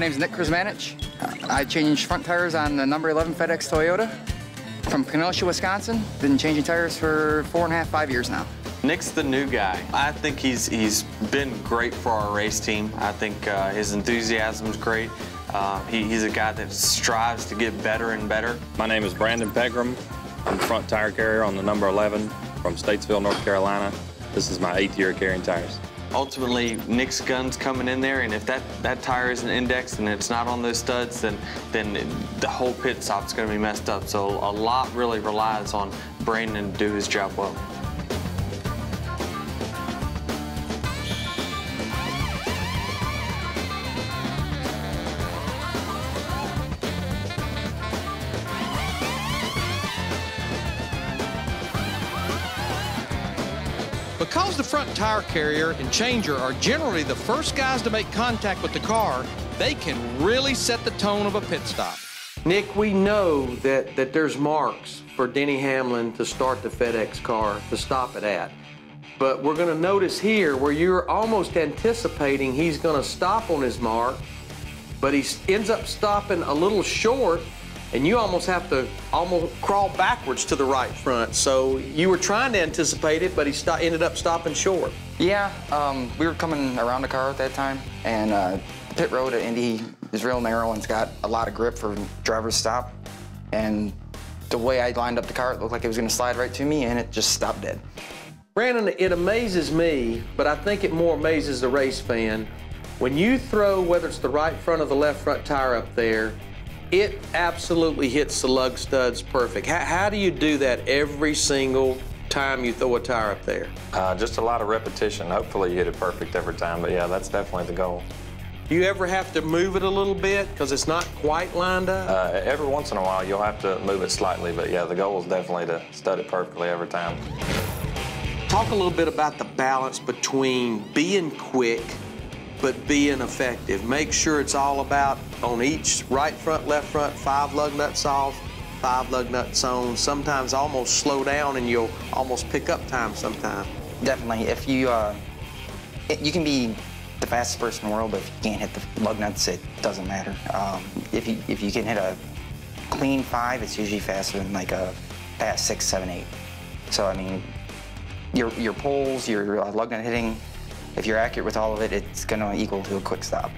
name's Nick Krzmanich. I changed front tires on the number 11 FedEx Toyota from Kenosha, Wisconsin. Been changing tires for 4.5, 5 years now. Nick's the new guy. I think he's been great for our race team. I think his enthusiasm's great. He's a guy that strives to get better and better. My name is Brandon Pegram. I'm the front tire carrier on the number 11 from Statesville, North Carolina. This is my 8th year carrying tires. Ultimately, Nick's gun's coming in there, and if that tire isn't indexed and it's not on those studs, then the whole pit stop's going to be messed up. So a lot really relies on Brandon to do his job well. Because the front tire carrier and changer are generally the first guys to make contact with the car, they can really set the tone of a pit stop. Nick, we know that there's marks for Denny Hamlin to start the FedEx car to stop it at. But we're going to notice here where you're almost anticipating he's going to stop on his mark, but he ends up stopping a little short, and you almost have to crawl backwards to the right front. So you were trying to anticipate it, but he ended up stopping short. Yeah, we were coming around the car at that time, and the pit road at Indy is real narrow and it's got a lot of grip for drivers to stop. And the way I lined up the car, it looked like it was going to slide right to me, and it just stopped dead. Brandon, it amazes me, but I think it more amazes the race fan. When you throw, whether it's the right front or the left front tire up there, it absolutely hits the lug studs perfect. How do you do that every single time you throw a tire up there? Just a lot of repetition. Hopefully you hit it perfect every time, but yeah, that's definitely the goal. Do you ever have to move it a little bit because it's not quite lined up? Every once in a while you'll have to move it slightly, but yeah, the goal is definitely to stud it perfectly every time. Talk a little bit about the balance between being quick but being effective. Make sure it's all about on each right front, left front, 5 lug nuts off, 5 lug nuts on. Sometimes almost slow down and you'll almost pick up time sometime. Definitely. If you, you can be the fastest person in the world, but if you can't hit the lug nuts, it doesn't matter. If you can hit a clean 5, it's usually faster than like a fast 6, 7, 8. So, I mean, your pulls, your lug nut hitting, if you're accurate with all of it, it's going to equal to a quick stop.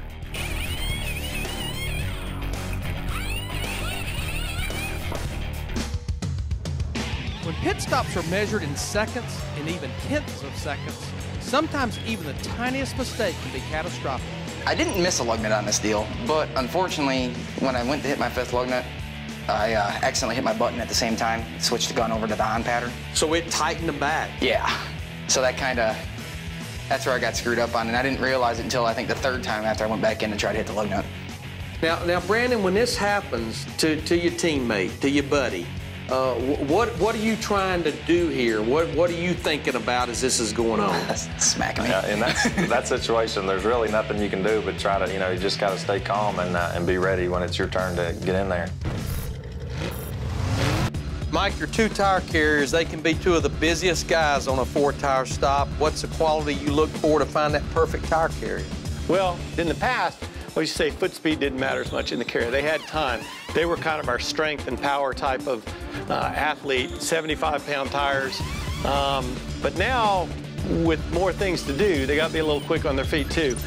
When pit stops are measured in seconds and even tenths of seconds, sometimes even the tiniest mistake can be catastrophic. I didn't miss a lug nut on this deal, but unfortunately, when I went to hit my 5th lug nut, I accidentally hit my button at the same time, switched the gun over to the on pattern. So it tightened the back? Yeah. So that's where I got screwed up on, and I didn't realize it until I think the 3rd time after I went back in and tried to hit the lug nut. Now, Brandon, when this happens to your teammate, to your buddy, what are you trying to do here? What are you thinking about as this is going on? Smacking me. Yeah, in that situation, there's really nothing you can do but try to, you just got to stay calm and be ready when it's your turn to get in there. Mike, your 2 tire carriers, they can be 2 of the busiest guys on a 4-tire stop. What's the quality you look for to find that perfect tire carrier? Well, in the past, we used to say foot speed didn't matter as much in the carrier. They had time. They were kind of our strength and power type of athlete, 75-pound tires. But now, with more things to do, they got to be a little quick on their feet too.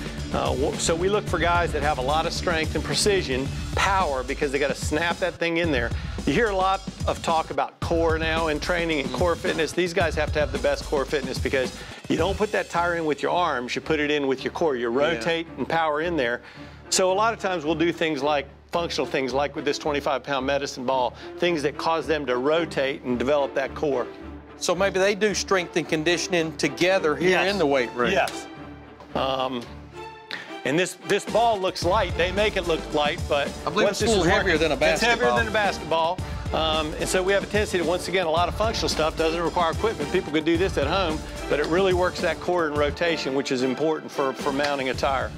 So we look for guys that have a lot of strength and precision, power, because they got to snap that thing in there. You hear a lot of talk about core now in training and core fitness. These guys have to have the best core fitness because you don't put that tire in with your arms, you put it in with your core. You rotate and power in there. So a lot of times we'll do things like functional things like with this 25-pound medicine ball, things that cause them to rotate and develop that core. So maybe they do strength and conditioning together here in the weight room. Yes. And this ball looks light. They make it look light, but I believe it's a little heavier than a basketball. It's heavier than a basketball. And so we have a tendency to, once again, a lot of functional stuff doesn't require equipment. People could do this at home, but it really works that core and rotation, which is important for mounting a tire.